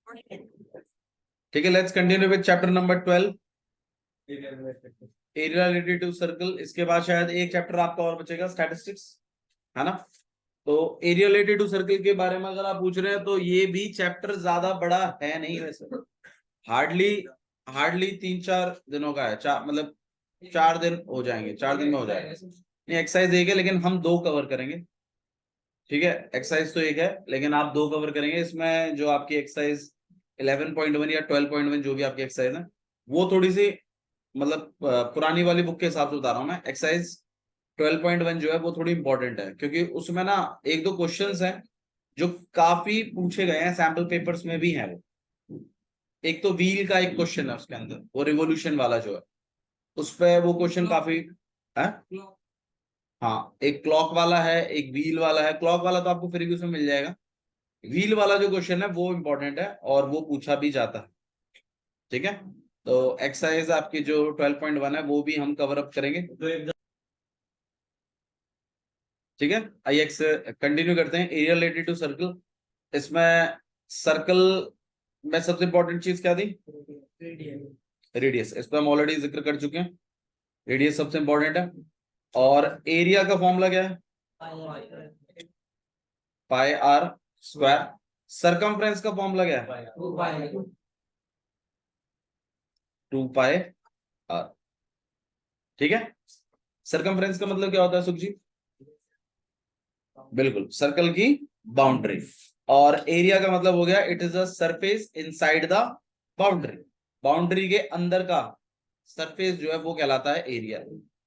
ठीक है, let's continue with chapter number 12, area related to circle. इसके बाद शायद एक चैप्टर आपका और बचेगा, स्टैटिस्टिक्स, है ना। तो एरिया रिलेटेड टू सर्कल के बारे में अगर आप पूछ रहे हैं तो ये भी चैप्टर ज्यादा बड़ा है नहीं वैसे, हार्डली हार्डली 3-4 दिनों का है, मतलब 4 दिन हो जाएंगे, 4 दिन में हो जाएगा। नहीं, एक्सरसाइज एक है लेकिन हम 2 कवर करेंगे। ठीक है, एक्सरसाइज तो एक है लेकिन आप 2 कवर करेंगे। इसमें जो आपकी एक्सरसाइज 11.1 या 12.1 जो भी आपकी एक्सरसाइज है वो थोड़ी सी मतलब पुरानी वाली बुक के हिसाब से बता रहा हूँ मैं। एक्सरसाइज 12.1 जो है वो थोड़ी इंपॉर्टेंट है क्योंकि उसमें ना 1-2 क्वेश्चंस हैं जो काफी पूछे गए हैं, सैंपल पेपर्स में भी हैं वो। एक तो व्हील का एक क्वेश्चन है उसके अंदर, वो रिवोल्यूशन वाला जो है उस पर वो क्वेश्चन काफी है। हाँ, एक क्लॉक वाला है, एक व्हील वाला है। क्लॉक वाला तो आपको प्रीवियस में मिल जाएगा, व्हील वाला जो क्वेश्चन है वो इंपॉर्टेंट है और वो पूछा भी जाता है। ठीक है, तो एक्सरसाइज आपकी जो 12.1 है वो भी हम कवर अप करेंगे। ठीक है, आइए कंटिन्यू करते हैं। एरिया रिलेटेड टू सर्कल, इसमें सर्कल में सबसे इंपॉर्टेंट चीज क्या थी? रेडियस। इस पर हम ऑलरेडी जिक्र कर चुके हैं, रेडियस सबसे इंपॉर्टेंट है। और एरिया का फॉर्मूला क्या है? पाई आर स्क्वायर। सरकमफ्रेंस का फॉर्मूला क्या है? 2 पाई आर। ठीक है, सरकमफ्रेंस का मतलब क्या होता है सुखजीत? बिल्कुल, सर्कल की बाउंड्री। और एरिया का मतलब हो गया it is a surface inside the boundary. Boundary के अंदर का सरफेस जो है वो कहलाता है एरिया।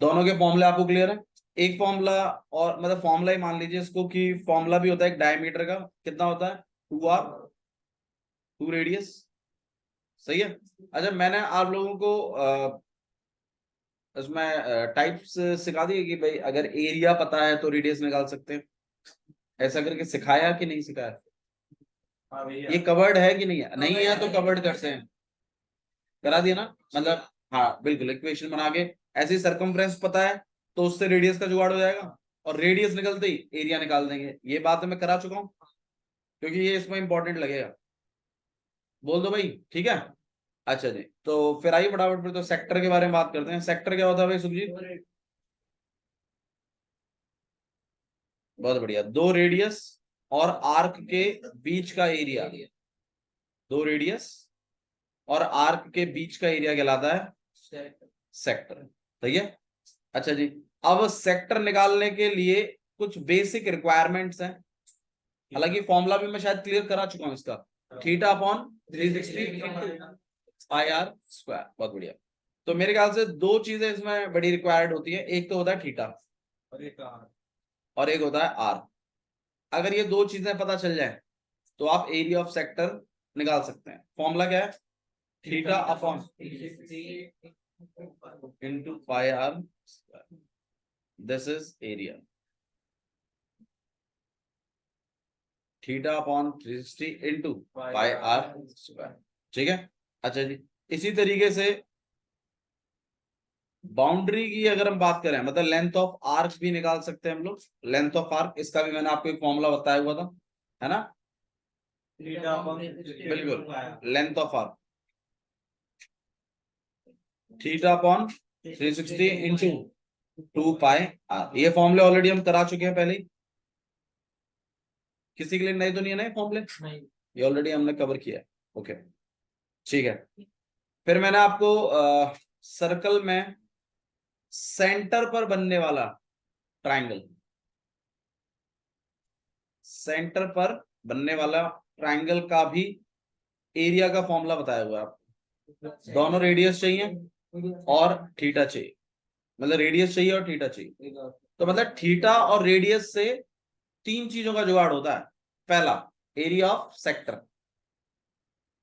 दोनों के फॉर्मूले आपको क्लियर है? एक फॉर्मूला और मतलब फॉर्मूला ही मान लीजिए इसको कि फॉर्मूला भी होता है एक डायमीटर का, कितना होता है? 2r, 2 radius. सही है। अच्छा, मैंने आप लोगों को इसमें टाइप्स सिखा दिए कि भाई अगर एरिया पता है तो रेडियस निकाल सकते हैं, ऐसा करके सिखाया कि नहीं सिखाया? ये कवर्ड है कि नहीं है? नहीं है तो कवर्ड करते हैं, करा दिया ना मतलब। हाँ बिल्कुल, इक्वेशन बना के ऐसे ही सरकमफ्रेंस पता है तो उससे रेडियस का जुगाड़ हो जाएगा और रेडियस निकलते ही एरिया निकाल देंगे। ये बात मैं करा चुका हूँ क्योंकि ये इसमें इंपॉर्टेंट लगेगा। बोल दो भाई, ठीक है। अच्छा जी, तो फिर आइए फटाफट फिर तो सेक्टर के बारे में बात करते हैं। सेक्टर क्या होता है भाई सुखजीत? बहुत बढ़िया, 2 रेडियस और आर्क के बीच का एरिया। 2 रेडियस और आर्क के बीच का एरिया कहलाता है सेक्टर। सही है। अच्छा जी, अब सेक्टर निकालने के लिए कुछ बेसिक रिक्वायरमेंट्स हैं, हालांकि फॉर्मूला भी मैं शायद क्लियर करा चुका हूं इसका। Theta upon 360 pi r square. बहुत बढ़िया। तो मेरे ख्याल से 2 चीजें इसमें बड़ी रिक्वायर्ड होती है, एक तो होता है थीटा और एक होता है आर। अगर ये 2 चीजें पता चल जाए तो आप एरिया ऑफ सेक्टर निकाल सकते हैं। फॉर्मूला क्या है? Theta upon into pi r, this is area. Theta upon 360 into pi r square. ठीक है। अच्छा जी, इसी तरीके से बाउंड्री की अगर हम बात करें मतलब लेंथ ऑफ आर्क भी निकाल सकते हैं हम लोग। लेंथ ऑफ आर्क, इसका भी मैंने आपको एक फॉर्मूला बताया हुआ था, है ना। बिल्कुल, length of arc theta upon 360 into 2 pi r. ये फॉर्मूले ऑलरेडी हम करा चुके हैं पहले ही। किसी के लिए नए तो नहीं है ना ये फॉर्मूले? ये ऑलरेडी हमने कवर किया है। ओके, ठीक है। फिर मैंने आपको सर्कल में सेंटर पर बनने वाला ट्रायंगल, सेंटर पर बनने वाला ट्रायंगल का भी एरिया का फॉर्मूला बताया हुआ है आपको। दोनों रेडियस चाहिए और थीटा चाहिए, मतलब रेडियस चाहिए और थीटा चाहिए। तो मतलब थीटा और रेडियस से 3 चीजों का जुगाड़ होता है। पहला area of sector,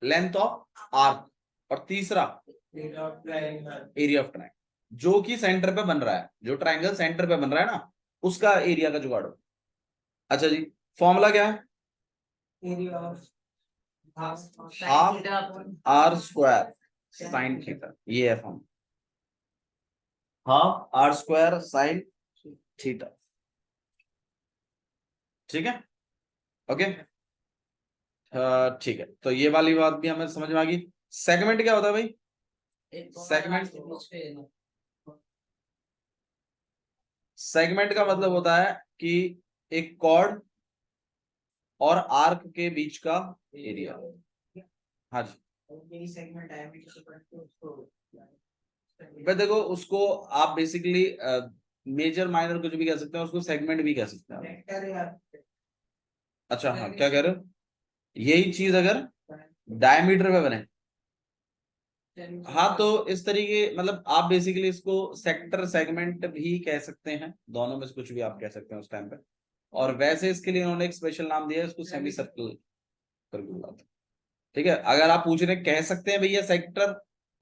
length of arc और तीसरा एरिया ऑफ ट्रायंगल जो कि सेंटर पे बन रहा है। जो ट्रायंगल सेंटर पे बन रहा है ना उसका एरिया का जुगाड़ हो। अच्छा जी, फॉर्मूला क्या है? Half r square sine theta, ये है form. Half r square sine theta. ठीक है, ओके। ठीक है, तो ये वाली बात भी हमें समझ में आ गई। सेगमेंट क्या होता है भाई? सेगमेंट, सेगमेंट का मतलब होता है कि एक कॉर्ड और आर्क के बीच का एरिया। हाँ जी, भाई देखो उसको आप बेसिकली मेजर माइनर कुछ भी कह सकते हैं, उसको सेगमेंट भी कह सकते हैं। अच्छा हाँ, क्या कह रहे हो? यही चीज अगर डायमीटर में बने, हाँ तो इस तरीके, मतलब आप बेसिकली इसको सेक्टर सेगमेंट भी कह सकते हैं, दोनों में से कुछ भी आप कह सकते हैं उस टाइम पे। और वैसे इसके लिए उन्होंने एक स्पेशल नाम दिया है, इसको सेमी सर्कल करके बुलाते हैं। ठीक है, अगर आप पूछ रहे कह सकते हैं भैया सेक्टर,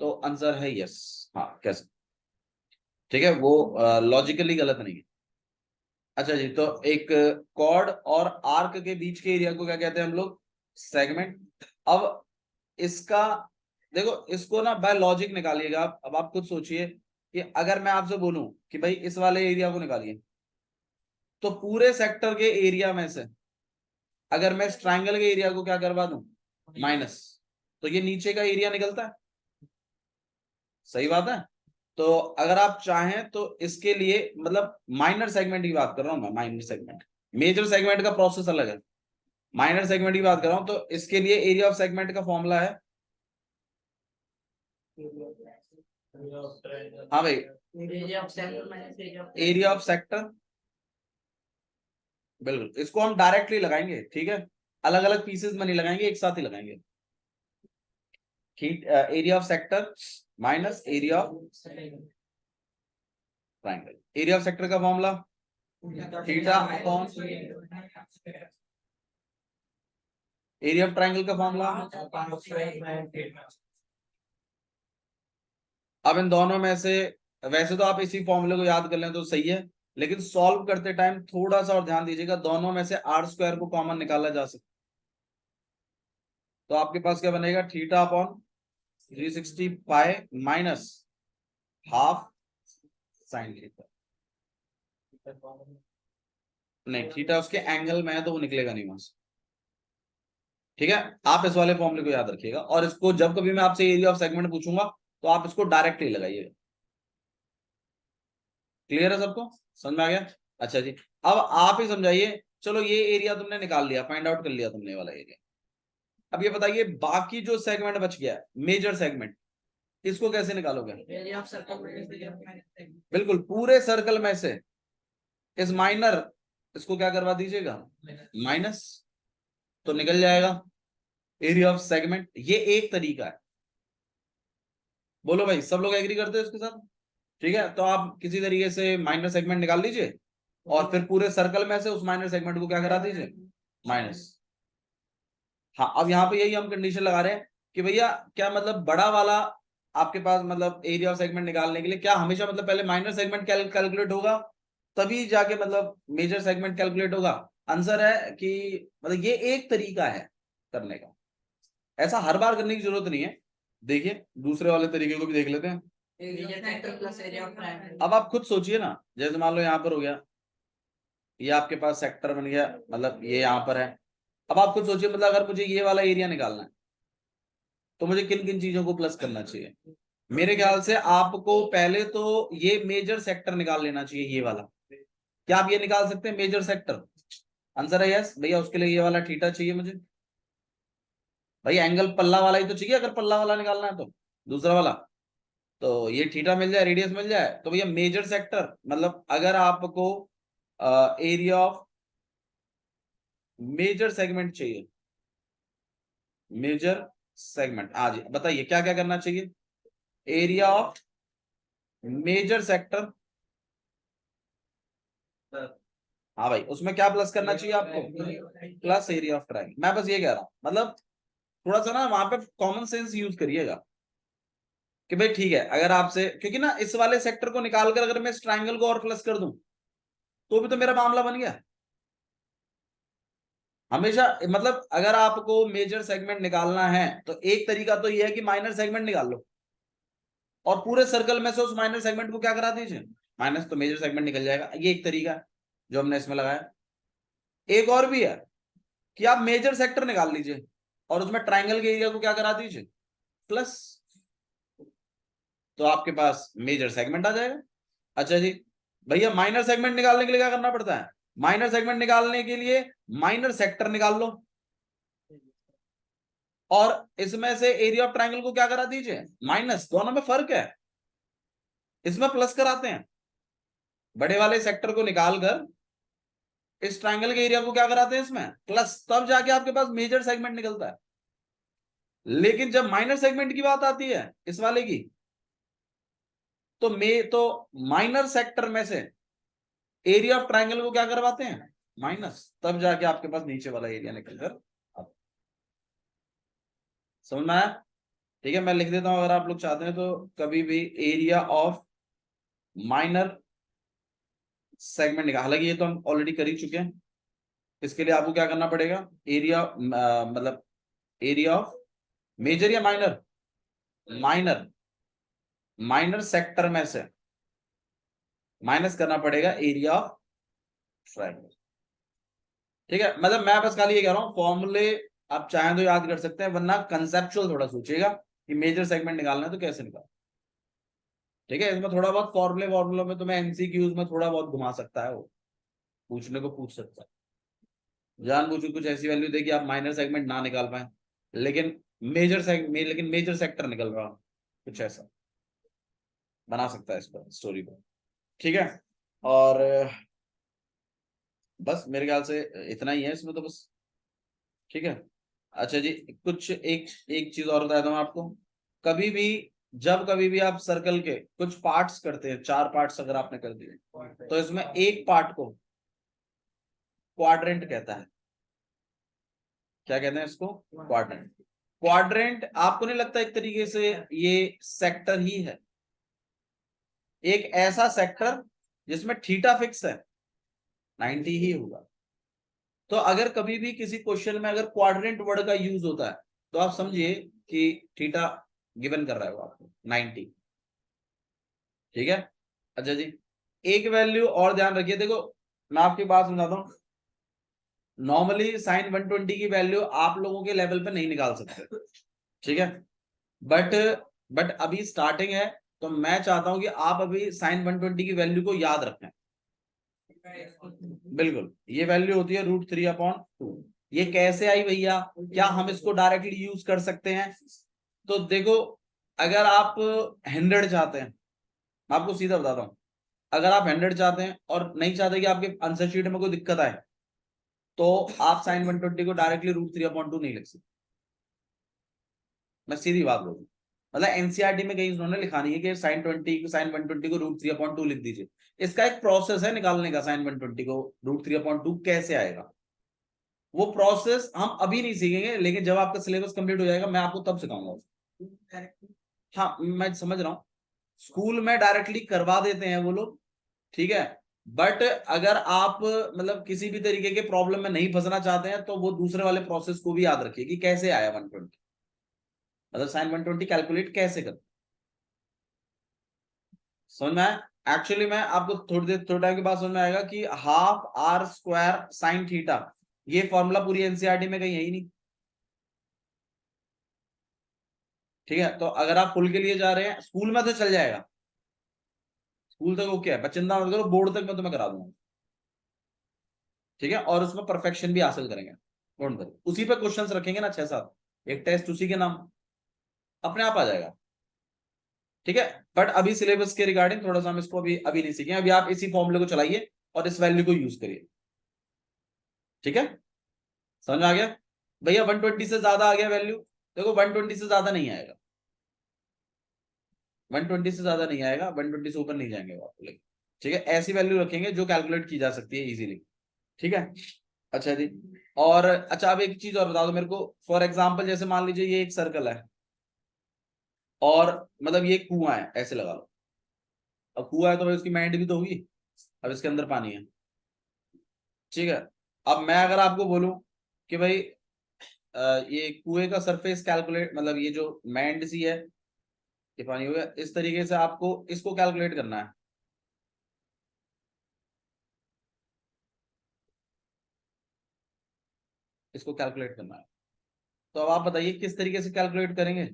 तो आंसर है यस, हाँ कह सकते। ठीक है, वो लॉजिकली गलत नहीं है। अच्छा जी, तो एक कॉर्ड और आर्क के बीच के एरिया को क्या कहते हैं हम लोग? सेगमेंट। अब इसका देखो, इसको ना बाय लॉजिक निकालिएगा आप। अब आप खुद सोचिए कि अगर मैं आपसे बोलूं कि भाई इस वाले एरिया को निकालिए, तो पूरे सेक्टर के एरिया में से अगर मैं इस ट्राइंगल के एरिया को क्या करवा दूं? माइनस, तो ये नीचे का एरिया निकलता है। सही बात है। तो अगर आप चाहें तो इसके लिए, मतलब माइनर सेगमेंट की बात कर रहा हूं मैं, माइनर सेगमेंट, मेजर सेगमेंट का प्रोसेस अलग है, माइनर सेगमेंट की बात कर रहा हूं, तो इसके लिए एरिया ऑफ सेगमेंट का फॉर्मूला है। हाँ भाई, एरिया ऑफ सेक्टर, बिल्कुल इसको हम डायरेक्टली लगाएंगे, ठीक है, अलग अलग पीसेस में नहीं लगाएंगे, एक साथ ही लगाएंगे। Area of sector minus area of triangle. Area of sector का formula theta upon area of triangle का फॉर्मूला। अब इन दोनों में से, वैसे तो आप इसी फॉर्मूले को याद कर लें तो सही है, लेकिन सॉल्व करते टाइम थोड़ा सा और ध्यान दीजिएगा, दोनों में से आर स्क्वायर को कॉमन निकाला जा सकता। तो आपके पास क्या बनेगा? Theta upon 360 pi minus half sine theta. नहीं, थीटा उसके एंगल में है तो वो निकलेगा नहीं वहां से। ठीक है, आप इस वाले फॉर्मूले को याद रखिएगा, और इसको जब कभी मैं आपसे एरिया ऑफ सेगमेंट पूछूंगा तो आप इसको डायरेक्टली लगाइएगा। क्लियर है सबको? समझ में आ गया? अच्छा जी, अब आप ही समझाइए। चलो ये एरिया तुमने निकाल लिया, फाइंड आउट कर लिया तुमने वाला एरिया। अब ये बताइए बाकी जो सेगमेंट बच गया, मेजर सेगमेंट, इसको कैसे निकालोगे? बिल्कुल, पूरे सर्कल में से इस माइनर, इसको क्या करवा दीजिएगा? माइनस, तो निकल जाएगा एरिया ऑफ सेगमेंट। ये एक तरीका है। बोलो भाई, सब लोग एग्री करते हैं इसके साथ? ठीक है, तो आप किसी तरीके से माइनर सेगमेंट निकाल लीजिए, और फिर पूरे सर्कल में से उस माइनर सेगमेंट को क्या करा दीजिए? माइनस। हाँ, अब यहाँ पे यही हम कंडीशन लगा रहे हैं कि भैया क्या मतलब बड़ा वाला आपके पास, मतलब एरिया ऑफ सेगमेंट निकालने के लिए क्या हमेशा मतलब पहले माइनर सेगमेंट कैलकुलेट होगा, तभी जाके मतलब मेजर सेगमेंट कैलकुलेट होगा? आंसर है कि मतलब ये एक तरीका है करने का, ऐसा हर बार करने की जरूरत नहीं है। देखिए दूसरे वाले तरीके को भी देख लेते हैं। अब आप खुद सोचिए ना, जैसे मान लो यहाँ पर हो गया, ये आपके पास सेक्टर बन गया, मतलब ये यहाँ पर है। अब आप खुद सोचिए, मतलब अगर मुझे ये वाला एरिया निकालना है तो मुझे किन किन चीजों को प्लस करना चाहिए? मेरे ख्याल से आपको पहले तो ये मेजर सेक्टर निकाल लेना चाहिए, ये वाला। क्या आप ये निकाल सकते हैं मेजर सेक्टर? आंसर है यस भैया, उसके लिए ये वाला थीटा चाहिए मुझे। भाई एंगल पल्ला वाला ही तो चाहिए, अगर पल्ला वाला निकालना है तो दूसरा वाला, तो ये थीटा मिल जाए, रेडियस मिल जाए, तो भैया मेजर सेक्टर, मतलब अगर आपको एरिया ऑफ मेजर सेगमेंट चाहिए, मेजर सेगमेंट, हाँ जी बताइए क्या क्या करना चाहिए? एरिया ऑफ मेजर सेक्टर, हाँ भाई उसमें क्या प्लस करना चाहिए आपको? Plus area of triangle. मैं बस ये कह रहा हूं, मतलब थोड़ा सा ना वहां पे कॉमन सेंस यूज करिएगा कि भाई ठीक है, अगर आपसे, क्योंकि ना इस वाले सेक्टर को निकाल कर अगर मैं इस ट्राइंगल को और प्लस कर दूं तो भी तो मेरा मामला बन गया। हमेशा मतलब अगर आपको मेजर सेगमेंट निकालना है तो एक तरीका तो ये है कि माइनर सेगमेंट निकाल लो, और पूरे सर्कल में से उस माइनर सेगमेंट को क्या करा दीजिए? माइनस, तो मेजर सेगमेंट निकल जाएगा। ये एक तरीका है जो हमने इसमें लगाया। एक और भी है कि आप मेजर सेक्टर निकाल लीजिए, और उसमें ट्राइंगल के एरिया को क्या करा दीजिए, प्लस, तो आपके पास मेजर सेगमेंट आ जाएगा। अच्छा जी, भैया माइनर सेगमेंट निकालने के लिए क्या करना पड़ता है, माइनर सेगमेंट निकालने के लिए माइनर सेक्टर निकाल लो, और इसमें से एरिया ऑफ ट्राइंगल को क्या करा दीजिए, माइनस, दोनों में फर्क है, इसमें प्लस कराते हैं, बड़े वाले सेक्टर को निकालकर इस ट्राइंगल के एरिया को क्या कराते हैं इसमें प्लस, तब जाके आपके पास मेजर सेगमेंट निकलता है। लेकिन जब माइनर सेगमेंट की बात आती है इस वाले की, तो माइनर सेक्टर में से एरिया ऑफ ट्राइंगल को क्या करवाते हैं, माइनस, तब जाके आपके पास नीचे वाला एरिया निकलकर आता। समझ में आया? ठीक है, मैं लिख देता हूं अगर आप लोग चाहते हैं तो, कभी भी एरिया ऑफ माइनर सेगमेंट निकाल, हालांकि ये तो हम ऑलरेडी कर ही चुके हैं, इसके लिए आपको क्या करना पड़ेगा, एरिया मतलब एरिया ऑफ मेजर या माइनर, माइनर, माइनर सेक्टर में से माइनस करना पड़ेगा एरिया ऑफ ट्राइंगल। ठीक है, मतलब मैं बस खाली ये कह रहा हूं, फॉर्मूले आप चाहें तो याद कर सकते हैं, वरना कंसेप्चुअल थोड़ा सोचिएगा कि मेजर सेगमेंट निकालना है तो कैसे निकाल। ठीक है, इसमें थोड़ा बहुत फॉर्मूलों में तुम्हें एमसीक्यूज में थोड़ा बहुत घुमा सकता है, वो पूछने को पूछ सकता है, जानबूझ के कुछ ऐसी वैल्यू दे कि आप माइनर सेगमेंट ना निकाल पाए, लेकिन मेजर सेक्टर निकल रहा, कुछ ऐसा बना सकता है इसको, स्टोरी को। ठीक है, और बस मेरे ख्याल से इतना ही है इसमें तो बस। ठीक है, अच्छा जी, कुछ एक एक चीज और बताता हूँ आपको, कभी भी जब कभी भी आप सर्कल के कुछ पार्ट्स करते हैं, 4 पार्ट्स अगर आपने कर दिए, तो इसमें एक पार्ट को क्वाड्रेंट कहता है। क्या कहते हैं इसको, क्वाड्रेंट। क्वाड्रेंट आपको नहीं लगता एक तरीके से ये सेक्टर ही है, एक ऐसा सेक्टर जिसमें थीटा फिक्स है, 90 ही होगा। तो अगर कभी भी किसी क्वेश्चन में अगर क्वाड्रेंट वर्ड का यूज होता है, तो आप समझिए कि थीटा गिवन कर रहा है वो आपको 90। ठीक है, अच्छा जी, एक वैल्यू और ध्यान रखिए, देखो मैं आपकी बात समझाता हूं, नॉर्मली साइन 120 की वैल्यू आप लोगों के लेवल पे नहीं निकाल सकते। ठीक है, बट बट अभी स्टार्टिंग है, तो मैं चाहता हूं कि आप अभी साइन 120 की वैल्यू को याद रखें। बिल्कुल, ये वैल्यू होती है √3/2। ये कैसे आई भैया, क्या हम इसको डायरेक्टली यूज कर सकते हैं? तो देखो, अगर आप 100 चाहते हैं, मैं आपको सीधा बताता हूं, अगर आप 100 चाहते हैं और नहीं चाहते कि आपके आंसर शीट में कोई दिक्कत आए, तो आप साइन 120 को डायरेक्टली √3/2 नहीं लिख सकते। मैं सीधी बात बोलूं, मतलब एनसीईआरटी में कहीं उन्होंने लिखा नहीं है कि साइन 120 को √3/2 लिख दीजिए। इसका एक प्रोसेस है निकालने का, साइन 120 को √3/2 कैसे आएगा, वो प्रोसेस हम अभी नहीं सीखेंगे, लेकिन जब आपका सिलेबस कंप्लीट हो जाएगा मैं आपको तब सिखाऊंगा। हाँ मैं समझ रहा हूँ, स्कूल में डायरेक्टली करवा देते हैं वो लोग, ठीक है, बट अगर आप मतलब किसी भी तरीके के प्रॉब्लम में नहीं फंसना चाहते हैं, तो वो दूसरे वाले प्रोसेस को भी याद रखिए कि कैसे आया 120, मतलब साइन 120 कैलकुलेट कैसे कर, समझ में आया? एक्चुअली मैं आपको थोड़ी टाइम के बाद समझ में आएगा कि ½ R² साइन थीटा, ये फॉर्मूला पूरी एनसीईआरटी में कहीं है ही नहीं। ठीक है, तो अगर आप फुल के लिए जा रहे हैं, स्कूल में तो चल जाएगा, स्कूल तक ओके है, पर चिंता मत करो, बोर्ड तक मैं तुम्हें करा दूंगा। ठीक है, और उसमें परफेक्शन भी हासिल करेंगे, डोंट वरी, उसी पे क्वेश्चंस रखेंगे ना 6-7, एक टेस्ट उसी के नाम, अपने आप आ जाएगा। ठीक है, बट अभी सिलेबस के रिगार्डिंग थोड़ा सा हम इसको अभी अभी नहीं सीखें, अभी आप इसी फॉर्मूले को चलाइए और इस वैल्यू को यूज करिए। ठीक है, समझ में आ गया? भैया 120 से ज्यादा आ गया वैल्यू, देखो 120 से ज्यादा नहीं आएगा, 120 से ज्यादा नहीं आएगा, 120 से ऊपर नहीं जाएंगे वो आपको, लेकिन ठीक है, ऐसी वैल्यू रखेंगे जो कैलकुलेट की जा सकती है इजीली। ठीक है, अच्छा जी, और अच्छा अब एक चीज और बता दो मेरे को, फॉर एग्जाम्पल जैसे मान लीजिए ये एक सर्कल है, और मतलब ये कुआं है, ऐसे लगा लो, अब कुआं है तो भाई उसकी मेंड भी तो होगी, अब इसके अंदर पानी है। ठीक है, अब मैं अगर आपको बोलूं कि भाई ये कुएं का सरफेस कैलकुलेट, मतलब ये जो मैंड सी है, ये पानी हो गया, इस तरीके से आपको इसको कैलकुलेट करना है, इसको कैलकुलेट करना है, तो अब आप बताइए किस तरीके से कैलकुलेट करेंगे।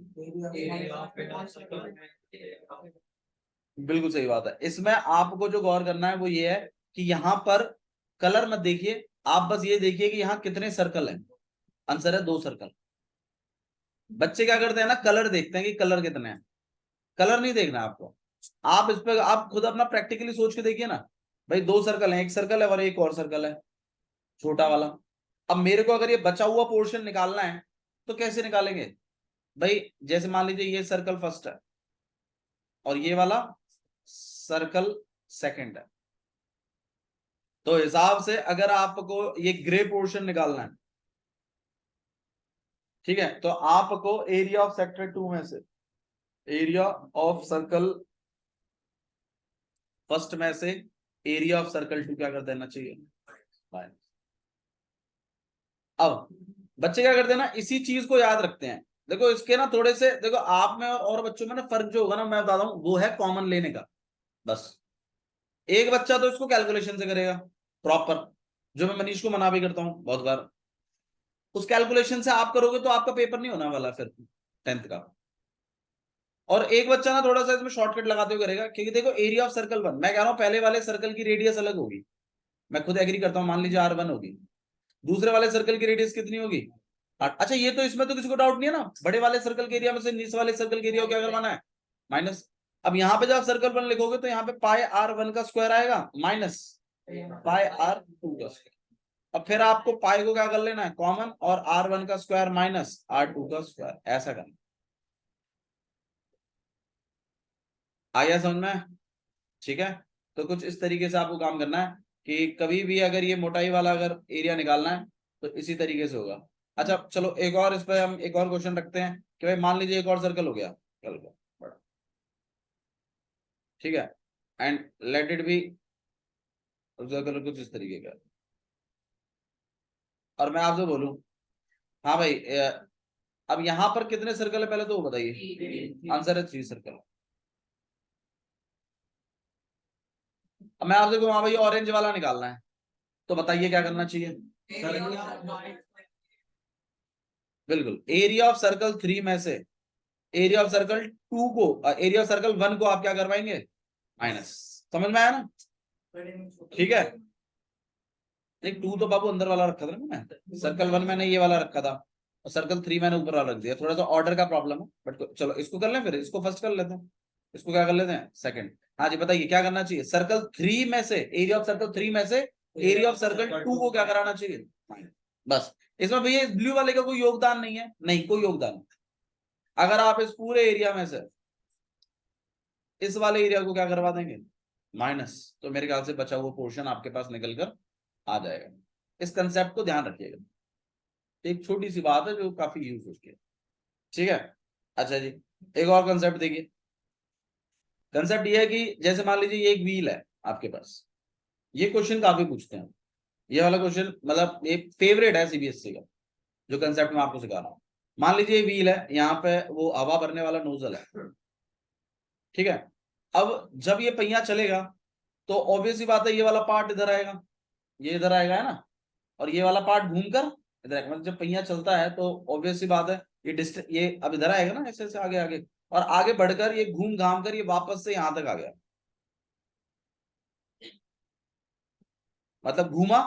बिल्कुल सही बात है। इसमें आपको जो गौर करना है वो ये है कि यहाँ पर कलर मत देखिए, आप बस ये देखिए कि यहाँ कितने सर्कल हैं। आंसर है 2 सर्कल। बच्चे क्या करते हैं ना, कलर देखते हैं कि कलर कितने हैं, कलर नहीं देखना आपको। आप इस पर आप खुद अपना प्रैक्टिकली सोच के देखिए ना, भाई 2 सर्कल हैं, एक सर्कल है और एक और सर्कल है छोटा वाला। अब मेरे को अगर ये बचा हुआ पोर्शन निकालना है तो कैसे निकालेंगे भाई। जैसे मान लीजिए ये सर्कल फर्स्ट है और ये वाला सर्कल सेकंड है, तो हिसाब से अगर आपको ये ग्रे पोर्शन निकालना है, ठीक है, तो आपको एरिया ऑफ सेक्टर 2 में से एरिया ऑफ सर्कल फर्स्ट में से एरिया ऑफ सर्कल 2 क्या कर देना चाहिए, माइनस। अब बच्चे क्या करते हैं ना, इसी चीज को याद रखते हैं। देखो इसके ना थोड़े से, देखो आप में और बच्चों में ना फर्क जो होगा ना, मैं बताता हूं, वो है कॉमन लेने का। बस एक बच्चा तो इसको कैलकुलेशन से करेगा प्रॉपर, जो मैं मनीष को मना भी करता हूं बहुत बार। उस कैलकुलेशन से आप करोगे तो आपका पेपर नहीं होने वाला फिर 10th का। और एक बच्चा ना थोड़ा सा इसमें शॉर्टकट लगाते हुए करेगा, क्योंकि देखो एरिया ऑफ सर्कल 1, मैं कह रहा हूं पहले वाले सर्कल की रेडियस अलग होगी, मैं खुद एग्री करता हूं, मान लीजिए R1 होगी। दूसरे वाले सर्कल की रेडियस कितनी होगी 8। अच्छा ये तो इसमें तो किसी को डाउट नहीं है ना, बड़े वाले सर्कल के एरिया में से नीचे वाले सर्कल के एरिया को क्या करवाना है, माइनस। अब यहाँ पे जब आप सर्कल 1 लिखोगे तो यहाँ पे पाई R1 का स्क्वायर आएगा माइनस पाई R2 का स्क्वायर। अब फिर आपको पाई को क्या कर लेना है कॉमन, और R1 का स्क्वायर माइनस R2 का स्क्वायर, ऐसा करना। आया समझ में, ठीक है। तो कुछ इस तरीके से आपको काम करना है कि कभी भी अगर ये मोटाई वाला अगर एरिया निकालना है तो इसी तरीके से होगा। अच्छा चलो एक और इस पे हम एक और क्वेश्चन रखते हैं कि भाई मान लीजिए एक और सर्कल हो गया कल का बड़ा, ठीक है, and let it be circle कुछ इस तरीके का। और मैं आपसे बोलूं, हाँ भाई अब यहाँ पर कितने सर्कल है पहले तो वो बताइए। आंसर है 3 सर्कल। अब मैं आपसे कहूँ हाँ भाई ऑरेंज वाला निकालना है, तो बताइए क्या करना चाहिए। बिल्कुल, एरिया ऑफ सर्कल 3 में से एरिया ऑफ सर्कल 2 को, एरिया ऑफ सर्कल 1 को आप क्या करवाएंगे माइनस। समझ में आया ना, ठीक है। नहीं 2 तो बाबू अंदर वाला रखा था ना मैंने, सर्कल 1 मैंने ये वाला रखा था और सर्कल 3 मैंने ऊपर वाला रख दिया। थोड़ा सा ऑर्डर का प्रॉब्लम है, बट चलो इसको कर लें, फिर इसको फर्स्ट कर लेते हैं, इसको क्या कर लेते हैं सेकंड। हाँ जी बताइए क्या करना चाहिए, सर्कल 3 में से एरिया ऑफ सर्कल 3 में से एरिया ऑफ सर्कल 2 को क्या कराना चाहिए, बस। इसमें भैया इस ब्लू वाले का कोई योगदान नहीं है, नहीं कोई योगदान नहीं। अगर आप इस पूरे एरिया में से इस वाले एरिया को क्या करवा देंगे माइनस, तो मेरे ख्याल से बचा हुआ पोर्शन आपके पास निकल कर आ जाएगा। इस कंसेप्ट को ध्यान रखिएगा, एक छोटी सी बात है जो काफी यूज होती है, ठीक है। अच्छा जी एक और कंसेप्ट देखिए। कंसेप्ट ये है कि जैसे मान लीजिए ये एक व्हील है आपके पास, ये क्वेश्चन काफी पूछते हैं, ये वाला क्वेश्चन मतलब एक फेवरेट है सीबीएसई का, जो कंसेप्ट मैं आपको सिखा रहा हूँ। मान लीजिए ये व्हील है, यहाँ पे वो हवा भरने वाला नोजल है, ठीक है। अब जब ये पहिया चलेगा तो ऑब्वियस सी बात है ये वाला पार्ट इधर आएगा, ये इधर आएगा है ना, और ये वाला पार्ट घूमकर इधर आएगा। मतलब जब पहिया चलता है तो ऑब्वियस सी बात है ये डिस्टेंस ये अब इधर आएगा ना, ऐसे ऐसे आगे आगे, और आगे बढ़कर ये घूम घाम कर ये वापस से यहां तक आ गया, मतलब घूमा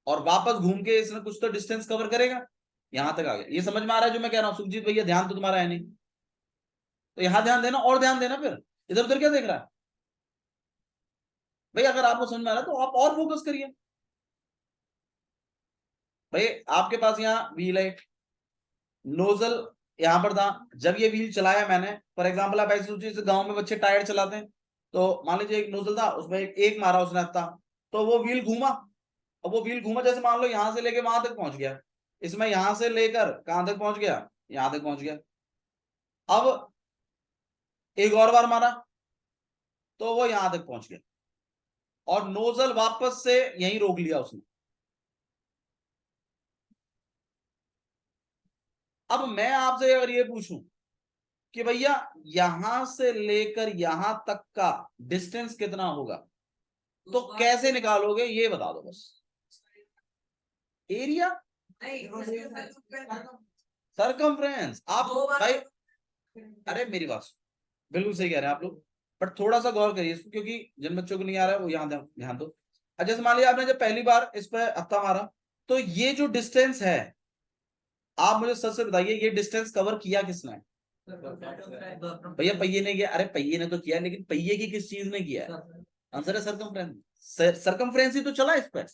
और वापस घूम के इसने कुछ तो डिस्टेंस कवर करेगा, यहां तक आ गया। ये समझ में आ रहा है जो मैं कह रहा हूँ सुखजीत भैया, ध्यान तो तुम्हारा है नहीं, तो यहां ध्यान देना और ध्यान देना, फिर इधर उधर क्या देख रहा है भाई। अगर आपको समझ में आ रहा है तो आप और फोकस करिए। भाई आपके पास यहाँ व्हील है, नोजल यहां पर था, जब ये व्हील चलाया मैंने, फॉर एग्जांपल आप ऐसे सोचिए जैसे गांव में बच्चे टायर चलाते हैं, तो मान लीजिए एक नोजल था उसमें एक मारा उसने हत्था, तो वो व्हील घूमा। अब वो व्हील घूमा जैसे मान लो यहां से लेके वहां तक पहुंच गया, इसमें यहां से लेकर कहां तक पहुंच गया, यहां तक पहुंच गया। अब एक और बार मारा तो वो यहां तक पहुंच गया, और नोजल वापस से यहीं रोक लिया उसने। अब मैं आपसे अगर ये पूछूं कि भैया यहां से लेकर यहां तक का डिस्टेंस कितना होगा, तो कैसे निकालोगे ये बता दो बस। Area circumference. आप भाई, अरे मेरी बात बिल्कुल सही कह रहे हैं आप लोग, बट थोड़ा सा गौर करिए इसको, क्योंकि जिन बच्चों को नहीं आ रहा है वो यहाँ ध्यान दो। अच्छा, जैसे मान लिया आपने जब पहली बार इस पर हत्था मारा, तो ये जो डिस्टेंस है, आप मुझे सच से बताइए, ये डिस्टेंस कवर किया किसने? भैया पहिए ने किया। अरे पहिए ने तो किया, लेकिन पहिए की किस चीज ने किया है? आंसर है सरकमफ्रेंस। सरकमफ्रेंस ही तो चला इस पर।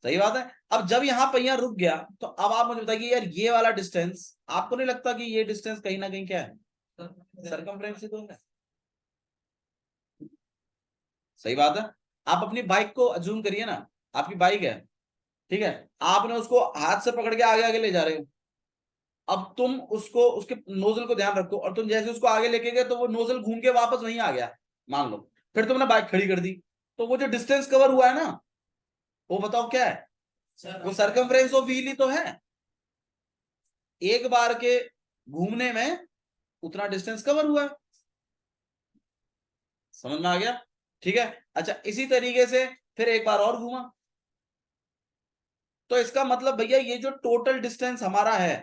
सही बात है। अब जब यहाँ पहिया रुक गया, तो अब आप मुझे बताइए यार, ये वाला डिस्टेंस, आपको नहीं लगता कि ये डिस्टेंस कहीं ना कहीं क्या है? सरकमफ्रेंस ही तो है। सही बात है। आप अपनी बाइक को अज्यूम करिए ना, आपकी बाइक है, ठीक है, आपने उसको हाथ से पकड़ के आगे आगे ले जा रहे हो। अब तुम उसको, उसके नोजल को ध्यान रखो, और तुम जैसे उसको आगे लेके गए तो वो नोजल घूम के वापस वहीं आ गया, मान लो। फिर तुमने बाइक खड़ी कर दी, तो वो जो डिस्टेंस कवर हुआ है ना, वो बताओ क्या है? वो सरकमफ्रेंस ऑफ व्हील ही तो है। एक बार के घूमने में उतना डिस्टेंस कवर हुआ है। समझ में आ गया? ठीक है। अच्छा, इसी तरीके से फिर एक बार और घूमा, तो इसका मतलब भैया ये जो टोटल डिस्टेंस हमारा है,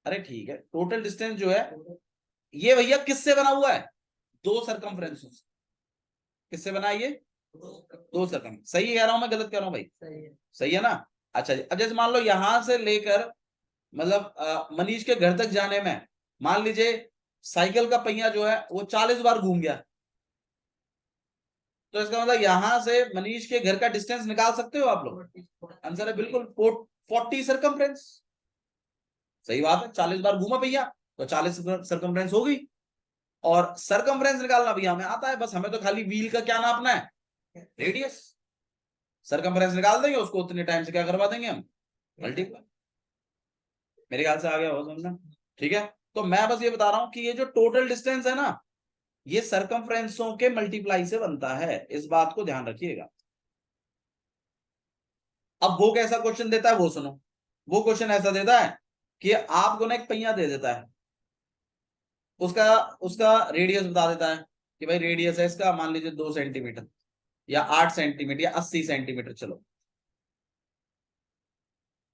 अरे ठीक है, टोटल डिस्टेंस जो है, ये भैया किससे बना हुआ है? दो सरकमफ्रेंस। किससे बना है ये? दो सरकम। सही कह रहा हूं मैं, गलत कह रहा हूं भाई? सही है ना? अच्छा जी, अब जैसे मान लो यहां से लेकर, मतलब मनीष के घर तक जाने में, मान लीजिए साइकिल का पहिया जो है वो 40 बार घूम गया, तो इसका मतलब यहां से मनीष के घर का डिस्टेंस निकाल सकते हो आप लोग? आंसर है बिल्कुल 40 सरकमफ्रेंस। सही बात है, 40 बार घूमा भैया, तो 40 सरकमफ्रेंस हो गई। और सरकमफ्रेंस निकालना भैया हमें आता है, बस हमें तो खाली व्हील का क्या नापना है? रेडियस। सरकमफ्रेंस निकाल देंगे, उसको उतने टाइम से क्या करवा देंगे हम? मल्टीप्लाई। मेरे ख्याल से आ गया होगा समझना। ठीक है, तो मैं बस ये बता रहा हूं कि ये जो टोटल डिस्टेंस है ना, ये सरकमफ्रेंसों के मल्टीप्लाई से बनता है, इस बात को ध्यान रखिएगा। अब वो कैसा क्वेश्चन देता है वो सुनो। वो क्वेश्चन ऐसा देता है कि आपको ना एक पहिया दे देता है, उसका उसका रेडियस बता देता है कि भाई रेडियस है इसका, मान लीजिए 2 सेंटीमीटर, या 8 सेंटीमीटर, या 80 सेंटीमीटर, चलो।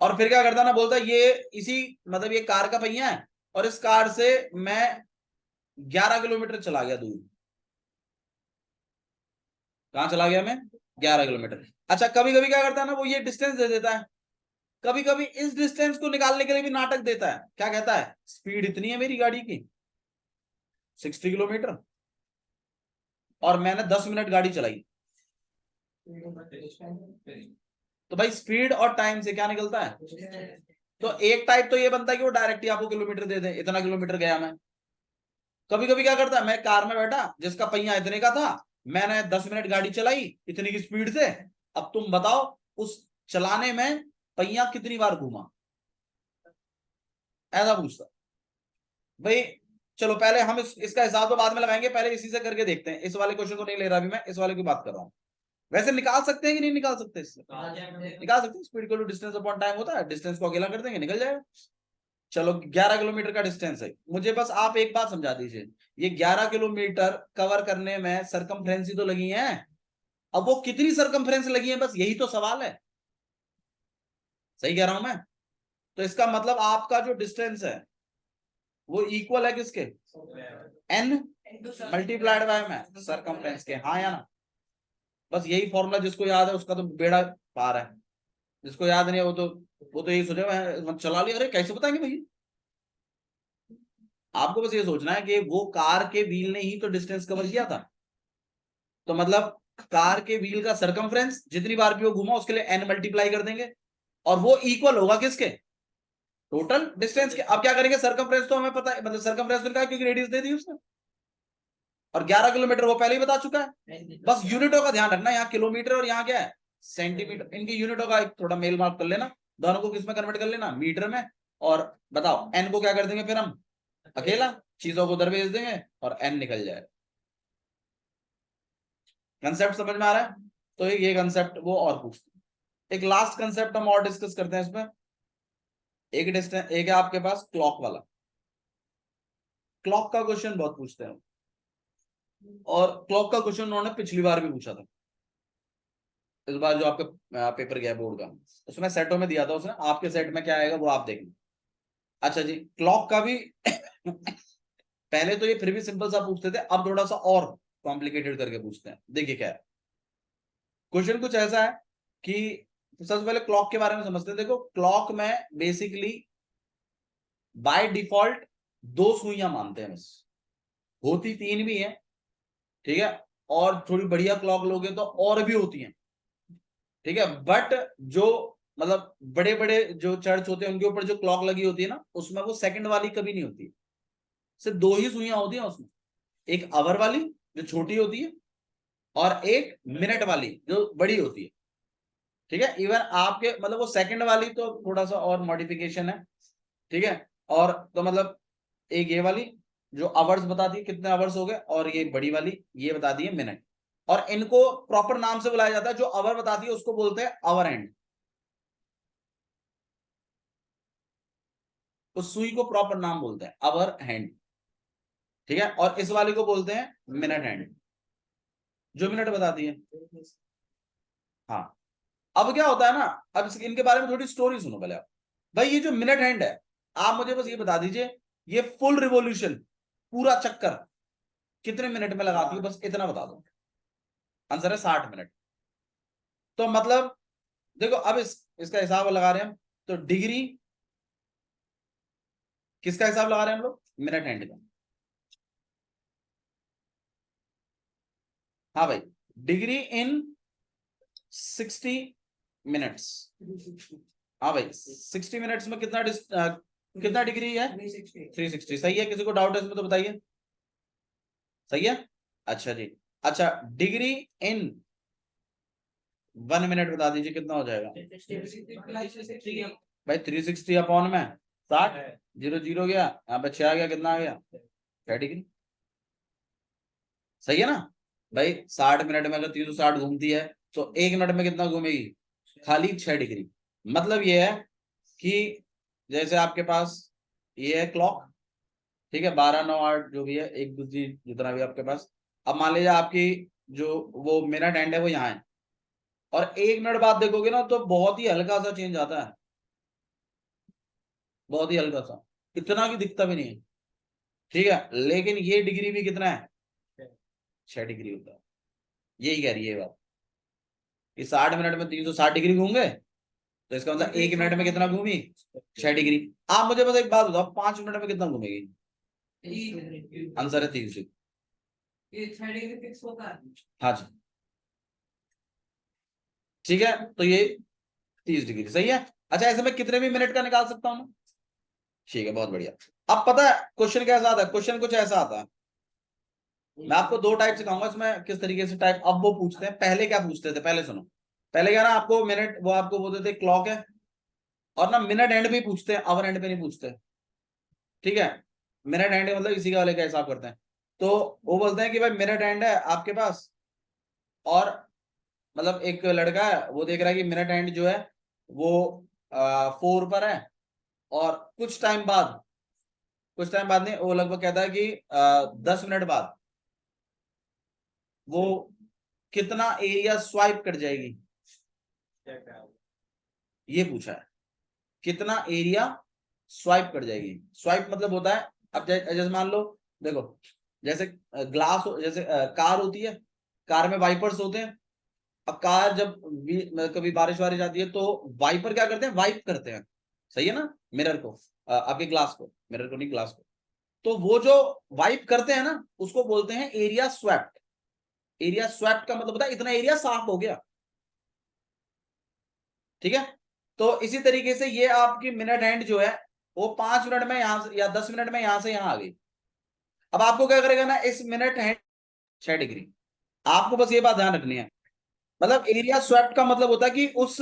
और फिर क्या करता है ना, बोलता है ये इसी, मतलब ये कार का पहिया है, और इस कार से मैं 11 किलोमीटर चला गया दूर। कहां चला गया मैं? 11 किलोमीटर। अच्छा, कभी कभी क्या करता है ना, वो ये डिस्टेंस दे देता है, कभी कभी इस डिस्टेंस को निकालने के लिए भी नाटक देता है। क्या कहता है? स्पीड इतनी है मेरी गाड़ी की, 60 किलोमीटर, और मैंने 10 मिनट गाड़ी चलाई। तो भाई स्पीड और टाइम से क्या निकलता है? तो एक टाइप तो ये बनता है कि वो डायरेक्ट ही आपको किलोमीटर दे दे, इतना किलोमीटर गया मैं। कभी कभी क्या करता है, मैं कार में बैठा जिसका पहिया इतने का था, मैंने 10 मिनट गाड़ी चलाई इतनी की स्पीड से। अब तुम बताओ, उस चलाने में पहिया कितनी बार घूमा? ऐसा पूछता भाई। चलो पहले हम इसका हिसाब तो बाद में लगाएंगे, पहले इसी से करके देखते हैं। इस वाले क्वेश्चन को नहीं ले रहा अभी मैं, इस वाले की बात कर रहा हूं। वैसे निकाल सकते हैं कि नहीं निकाल सकते? इससे निकाल सकते हैं। Speed equal to distance upon time होता है, डिस्टेंस को अकेला कर देंगे, निकल जाएगा। चलो 11 किलोमीटर का डिस्टेंस है, मुझे बस आप एक बात समझा दीजिए, ये 11 किलोमीटर कवर करने में सरकमफ्रेंस ही तो लगी है। अब वो कितनी सरकमफ्रेंस लगी है, बस यही तो सवाल है। सही कह रहा हूं मैं? तो इसका मतलब आपका जो डिस्टेंस है वो इक्वल है किसके? एन मल्टीप्लाइड बाय में सरकमफ्रेंस के, हाँ या ना? बस यही फॉर्मूला जिसको याद है उसका तो बेड़ा पार है, जिसको याद नहीं है वो तो यही सोचे मैं चला लिया, अरे कैसे बताएंगे भाई? आपको बस ये सोचना है कि वो कार के व्हील ने ही तो डिस्टेंस कवर किया था, तो मतलब कार के व्हील का सरकमफ्रेंस जितनी बार भी वो घूमा उसके लिए एन मल्टीप्लाई कर देंगे, और वो इक्वल होगा किसके? टोटल डिस्टेंस के। अब क्या करेंगे, सरकमफ्रेंस तो हमें पता है, मतलब सरकमफ्रेंस तो निकाला क्योंकि रेडियस दे दी उसने, और 11 किलोमीटर वो पहले ही बता चुका है। बस यूनिटों का ध्यान रखना, यहाँ किलोमीटर और यहाँ क्या है? सेंटीमीटर। इनकी यूनिटों का एक थोड़ा मेल मार्क कर लेना, दोनों को किस में कन्वर्ट कर लेना? मीटर में। और बताओ एन को क्या कर देंगे फिर हम? अकेला, चीजों को उधर भेज देंगे और एन निकल जाएगा। कंसेप्ट समझ में आ रहा है? तो ये कंसेप्ट वो और पूछते हैं। एक लास्ट कंसेप्ट हम और डिस्कस करते हैं इसमें। एक डिस्टेंस, एक है आपके पास क्लॉक वाला। क्लॉक का क्वेश्चन बहुत पूछते हैं, और क्लॉक का क्वेश्चन उन्होंने पिछली बार भी पूछा था। इस बार जो आपका पेपर गया बोर्ड का, उसमें सेटों में दिया था उसने, आपके सेट में क्या आएगा वो आप देखना। अच्छा जी, क्लॉक का भी पहले तो ये फिर भी सिंपल सा पूछते थे, अब थोड़ा सा और कॉम्प्लिकेटेड करके पूछते हैं। देखिए क्या है क्वेश्चन, कुछ ऐसा है कि सबसे पहले क्लॉक के बारे में समझते हैं। देखो क्लॉक में बेसिकली बाय डिफॉल्ट 2 सुइयां मानते हैं बस, होती 3 भी है, ठीक है, और थोड़ी बढ़िया क्लॉक लोगे तो और भी होती हैं, ठीक है। बट जो मतलब बड़े बड़े जो चर्च होते हैं उनके ऊपर जो क्लॉक लगी होती है ना, उसमें वो सेकंड वाली कभी नहीं होती, सिर्फ 2 ही सुइयां होती हैं उसमें, एक आवर वाली जो छोटी होती है और एक मिनट वाली जो बड़ी होती है, ठीक है। इवन आपके मतलब वो सेकंड वाली तो थोड़ा सा और मॉडिफिकेशन है, ठीक है। और तो मतलब एक ये वाली जो आवर्स बताती है कितने आवर्स हो गए, और ये बड़ी वाली ये बताती है मिनट, और इनको प्रॉपर नाम से बुलाया जाता है। जो आवर बताती है उसको बोलते हैं आवर हैंड, उस सुई को प्रॉपर नाम बोलते हैं आवर हैंड, ठीक है। और इस वाली को बोलते हैं मिनट हैंड, जो मिनट बताती है। हाँ, अब क्या होता है ना, अब इनके बारे में थोड़ी स्टोरी सुनो पहले आप। भाई ये जो मिनट हैंड है, आप मुझे बस ये बता दीजिए, ये फुल रिवॉल्यूशन पूरा चक्कर कितने मिनट में लगाती है, बस इतना बता दो। आंसर है 60 मिनट। तो मतलब देखो अब इसका हिसाब लगा रहे हैं हम, तो डिग्री किसका हिसाब लगा रहे हैं हम लोग, मिनट हैंड का। हाँ भाई, डिग्री इन 60 मिनट्स। हाँ भाई 60 मिनट्स में कितना डिग्री है, 360। सही है, किसी को डाउट है इसमें तो बताइए। सही है, अच्छा जी। अच्छा, डिग्री इन 1 मिनट बता दीजिए कितना हो जाएगा भाई। 360 अपॉन में 60, 0 0 गया, यहाँ पे 6 आ गया, कितना आ गया 6 डिग्री। सही है ना भाई, 60 मिनट में अगर 360 घूमती है तो 1 मिनट में कितना घूमेगी, खाली 6 डिग्री। मतलब ये है कि जैसे आपके पास ये है क्लॉक, ठीक है, 12 9 8 जो भी है, एक दूसरी जितना भी आपके पास। अब मान लीजिए आपकी जो वो मिनट एंड है वो यहाँ है, और 1 मिनट बाद देखोगे ना तो बहुत ही हल्का सा चेंज आता है, बहुत ही हल्का सा, इतना की दिखता भी नहीं है, ठीक है। लेकिन ये डिग्री भी कितना है, 6 डिग्री होता है। यही कह रही है ये बात कि 60 मिनट में 360 डिग्री घूमोगे, तो इसका मतलब 1 मिनट में कितना घूमी, 6 डिग्री। आप मुझे बस एक बात बताओ, 5 मिनट में कितना घूमेगी, आंसर है 360। हाँ जी, ठीक है, तो ये 30 डिग्री सही है। अच्छा, ऐसे मैं कितने भी मिनट का निकाल सकता हूँ, ठीक है, बहुत बढ़िया। अब पता है क्वेश्चन कैसा आता है, क्वेश्चन कुछ ऐसा आता है। मैं आपको 2 टाइप सिखाऊंगा इसमें, किस तरीके से टाइप अब वो पूछते हैं। पहले क्या पूछते थे, पहले सुनो। पहले क्या ना, आपको मिनट वो आपको बोलते थे क्लॉक है, और ना मिनट एंड पे पूछते हैं, आवर एंड पे नहीं पूछते, ठीक है। मिनट एंड मतलब इसी का वाले का हिसाब करते हैं। तो वो बोलते हैं कि भाई मिनट एंड है आपके पास, और मतलब एक लड़का है वो देख रहा है कि मिनट एंड जो है वो 4 पर है, और कुछ टाइम बाद नहीं, वो लगभग कहता है कि 10 मिनट बाद वो कितना एरिया स्वाइप कर जाएगी, ये पूछा है। कितना एरिया स्वाइप कर जाएगी, स्वाइप मतलब होता है, अब जैसे मान लो, देखो जैसे ग्लास जैसे कार होती है, कार में वाइपर्स होते हैं। अब कार जब कभी बारिश वारिश आती है तो वाइपर क्या करते हैं, वाइप करते हैं, सही है ना, मिरर को, आपके ग्लास को, मिरर को नहीं ग्लास को। तो वो जो वाइप करते हैं ना, उसको बोलते हैं एरिया स्वेप्ट। एरिया स्वेप्ट का मतलब होता है इतना एरिया साफ हो गया, ठीक है। तो इसी तरीके से ये आपकी मिनट हैंड जो है वो 5 मिनट में यहां से या 10 मिनट में यहां से यहां आ गई। अब आपको क्या करेगा ना, इस मिनट हैंड 6 डिग्री, आपको बस ये बात ध्यान रखनी है। मतलब एरिया स्वेप्ट का मतलब होता है कि उस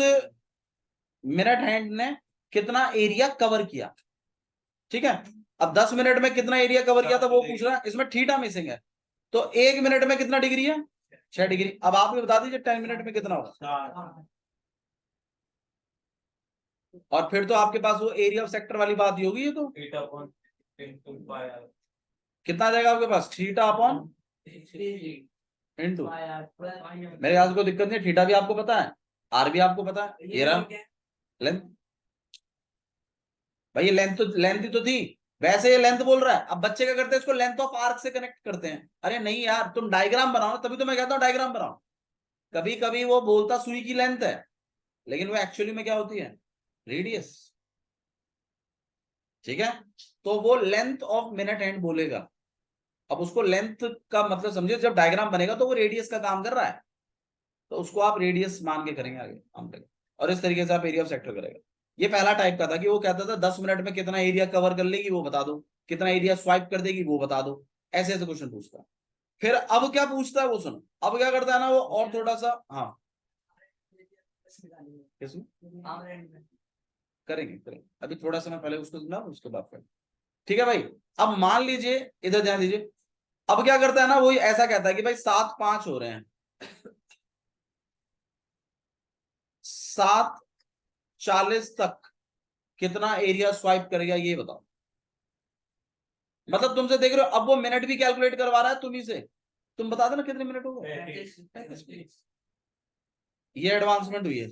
मिनट हैंड ने कितना एरिया कवर किया, ठीक है। अब 10 मिनट में कितना एरिया कवर किया था वो पूछ रहा है, इसमें थीटा मिसिंग है। तो 1 मिनट में कितना डिग्री है, 6 डिग्री। अब आप भी बता दीजिए 10 मिनट में कितना होगा, और फिर तो आपके पास वो एरिया ऑफ सेक्टर वाली बात ही होगी। ये तो कितना आ जाएगा आपके पास, थीटा अपॉन इंटू, मेरे ख्याल से कोई दिक्कत नहीं है। थीटा भी आपको पता है, आर भी आपको पता है, ये रहा लेंथ। भाई ये लेंथ ही तो थी, वैसे ये लेंथ बोल रहा है। अब बच्चे क्या करते हैं, इसको लेंथ ऑफ आर्क से कनेक्ट करते हैं। अरे नहीं यार, तुम डायग्राम बनाओ ना, तभी तो मैं कहता हूँ डायग्राम बनाओ। कभी कभी वो बोलता सुई की लेंथ है, लेकिन वो एक्चुअली में क्या होती है, रेडियस। ठीक है, तो वो लेंथ ऑफ मिनट हैंड बोलेगा। अब उसको लेंथ का मतलब समझिए, जब डायग्राम बनेगा तो वो रेडियस का काम कर रहा है, तो उसको आप रेडियस मान के करेंगे आगे काम करेंगे, और इस तरीके से आप एरिया ऑफ सेक्टर करेगा। ये पहला टाइप का था कि वो कहता था 10 मिनट में कितना एरिया कवर कर लेगी वो बता दो, कितना एरिया स्वाइप कर देगी वो बता दो। ऐसे ऐसे क्वेश्चन पूछता है। फिर अब क्या पूछता है वो सुनो, अब क्या करता है ना वो, और थोड़ा सा, हाँ किसमें करेंगे करेंगे, अभी थोड़ा सा मैं पहले उसको सुना, उसके बाद करेंगे। ठीक है भाई, अब मान लीजिए, इधर ध्यान दीजिए। अब क्या करता है ना, वो ऐसा कहता है कि भाई 7:05 हो रहे हैं, 7:40 तक कितना एरिया स्वाइप करेगा ये बताओ। मतलब तुमसे देख रहे हो, अब वो मिनट भी कैलकुलेट करवा रहा है तुम्ही से, तुम बता देना कितने मिनट हो गए। ये एडवांसमेंट हुई है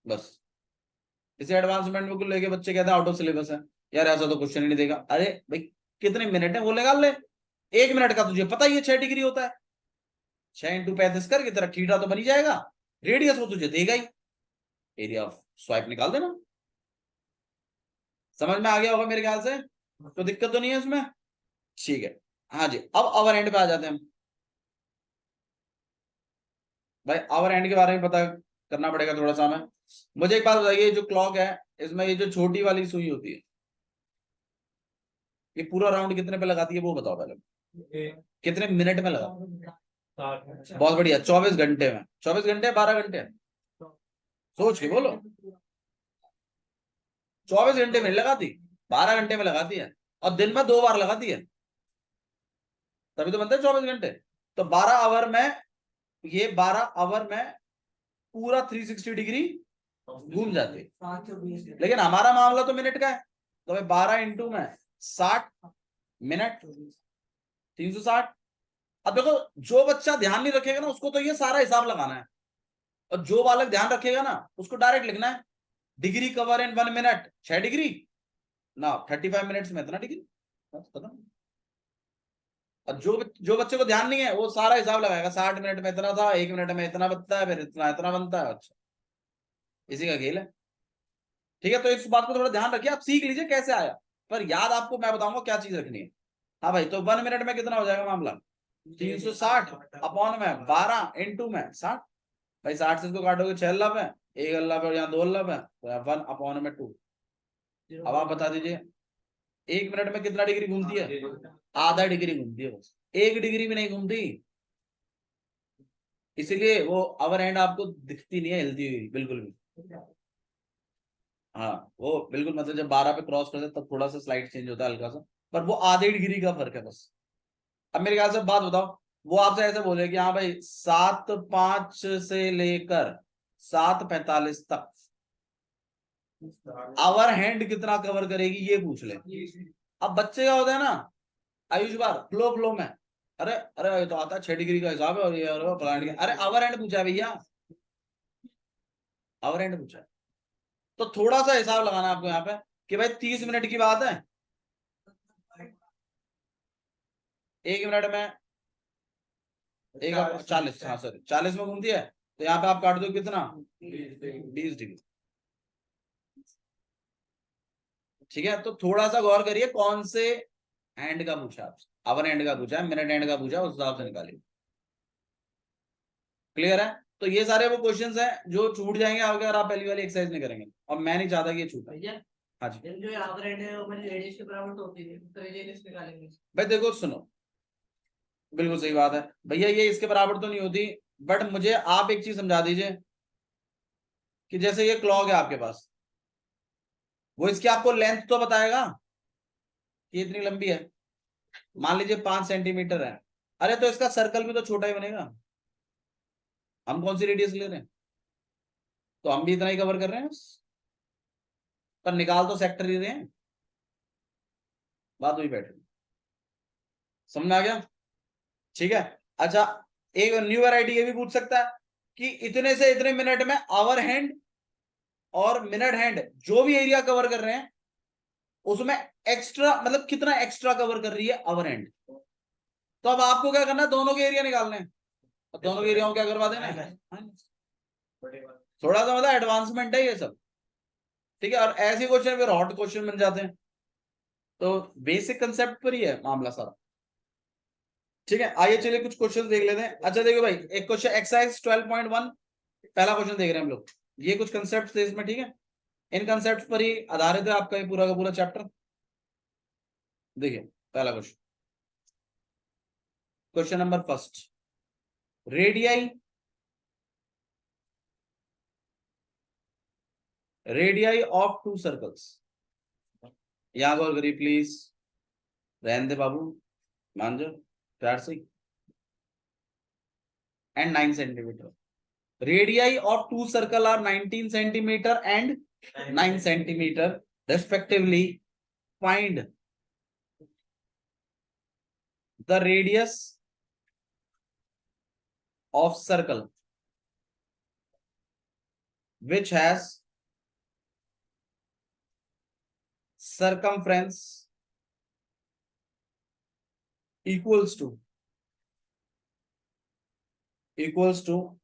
बस। इसे एडवांसमेंट में को लेके बच्चे कहते हैं आउट ऑफ सिलेबस है, यार ऐसा तो क्वेश्चन ही नहीं देगा। अरे भाई कितने मिनट है वो निकाल ले, 1 मिनट का तुझे पता ही है 6 डिग्री होता है, 6 × 35 करके तेरा थीटा तो बनी जाएगा, रेडियस वो तुझे देगा ही, एरिया ऑफ स्वाइप निकाल देना। समझ में आ गया होगा मेरे ख्याल से, तो दिक्कत तो नहीं है इसमें। ठीक है, हाँ जी, अब अवर एंड पे आ जाते हैं। भाई आवर एंड के बारे में पता करना पड़ेगा थोड़ा सा हमें। मुझे एक बात बताइए, जो क्लॉक है इसमें ये जो छोटी वाली सुई होती है, ये पूरा राउंड कितने पे लगाती है वो बताओ पहले, कितने मिनट में लगा। बहुत बढ़िया, 24 घंटे में। 24 घंटे 12 घंटे, सोच के बोलो। 24 घंटे में लगाती, 12 घंटे में लगाती है, और दिन में 2 बार लगाती है, तभी तो बनता है 24 घंटे। तो 12 आवर में, ये 12 आवर में पूरा 360 डिग्री घूम जाती है। लेकिन हमारा मामला तो मिनट का है, तो भाई 12 में 60 मिनट, 360। अब देखो, जो बच्चा ध्यान नहीं रखेगा ना उसको तो ये सारा हिसाब लगाना है, और जो बालक ध्यान रखेगा ना उसको डायरेक्ट लिखना है, degree cover in 1 minute 6 degree ना, 35 मिनट्स में इतना डिग्री, खत्म। और जो बच्चे को ध्यान नहीं है वो सारा हिसाब लगाएगा, 60 मिनट में इतना था, 1 मिनट में इतना बनता है, फिर इतना इतना बनता है। अच्छा, इसी का खेल है। ठीक है, तो इस बात को थोड़ा ध्यान रखिए, आप सीख लीजिए कैसे आया, पर याद आपको मैं बताऊंगा क्या चीज रखनी है। हाँ भाई, तो 1 मिनट में कितना हो जाएगा मामला, 360 अपॉन में 12 × 60। भाई 60 से इसको काटोगे 6 अल्लाफ है, 1 अल्लाफ है और यहाँ 2 अल्लाफ है, तो 1/2। अब आप बता दीजिए 1 मिनट में कितना डिग्री घूमती है, आधा डिग्री घूमती है बस, 1 डिग्री भी नहीं घूमती। इसीलिए वो अवर एंड आपको दिखती नहीं है हिलती हुई बिल्कुल भी। हाँ, वो बिल्कुल मतलब जब 12 पे क्रॉस करते तब थोड़ा सा स्लाइड चेंज होता है हल्का सा, पर वो आधे डिग्री का फर्क है बस। अब मेरे ख्याल से बात बताओ, वो आपसे ऐसे बोले कि हाँ भाई 7:05 से लेकर 7:45 तक आवर हैंड कितना कवर करेगी ये पूछ ले। अब बच्चे का होता है ना, आयुष बार फ्लो फ्लो में, अरे अरे ये तो आता है 6 डिग्री का हिसाब है और ये और प्लांट के, अरे आवर हैंड पूछा है भैया, आवर हैंड पूछा है। तो थोड़ा सा हिसाब लगाना आपको यहाँ पे कि भाई 30 मिनट की बात है, 1 मिनट में 1/40, हाँ सॉरी 40 में घूमती है, तो यहाँ पे आप काट दो कितना, 20 डिग्री। ठीक है, तो थोड़ा सा गौर करिए कौन से हैंड का पूछा आपसे, आवर हैंड का पूछा है, मिनट हैंड का पूछा है, उस हिसाब से निकालिए। क्लियर है, तो ये सारे वो क्वेश्चंस हैं जो छूट जाएंगे आपके अगर आप पहली वाली एक्सरसाइज नहीं करेंगे, और मैं नहीं चाहता कि ये छूटे। हाँ जी, जो आवर हैंड है वो मैंने रेडियस के बराबर तो होती है, तो रेडियस निकालेंगे। भाई देखो सुनो, बिल्कुल सही बात है भैया, ये इसके बराबर तो नहीं होती, बट मुझे आप एक चीज समझा दीजिए कि जैसे ये क्लॉक है आपके पास, वो इसकी आपको लेंथ तो बताएगा कि इतनी लंबी है, मान लीजिए 5 सेंटीमीटर है, अरे तो इसका सर्कल भी तो छोटा ही बनेगा, हम कौन सी रेडियस ले रहे हैं, तो हम भी इतना ही कवर कर रहे हैं बस, पर निकाल तो सेक्टर ही रहे हैं, बात हुई बैठ, समझ में आ गया। ठीक है, अच्छा एक न्यू वैरायटी ये भी पूछ सकता है कि इतने से इतने मिनट में आवर हैंड और मिनट हैंड जो भी एरिया कवर कर रहे हैं उसमें एक्स्ट्रा मतलब कितना एक्स्ट्रा कवर कर रही है आवर हैंड। तो अब आपको क्या करना है, दोनों के एरिया निकालने हैं, दोनों के एरिया क्या करवा देना है, थोड़ा सा मतलब एडवांसमेंट है ये सब, ठीक है। और ऐसे क्वेश्चन फिर हॉट क्वेश्चन बन जाते हैं, तो बेसिक कंसेप्ट पर ही है मामला सारा, ठीक है। आइए चलिए कुछ क्वेश्चन देख लेते हैं। अच्छा देखो भाई, एक क्वेश्चन एक्सरसाइज 12.1 पहला क्वेश्चन देख रहे हैं हम लोग। ये कुछ कंसेप्ट थे इसमें, ठीक है। इन कंसेप्ट पर ही आधारित है आपका ये पूरा का पूरा चैप्टर। देखिए पहला question, question number first, radii radii of to circles, यहां गौर करिए प्लीज, रहने दे बाबू, मान जाओ प्यार से, and 9 centimetre. Radii of two circle r 19 centimetre and 9 centimetre respectively. Find the radius of circle which has circumference equals to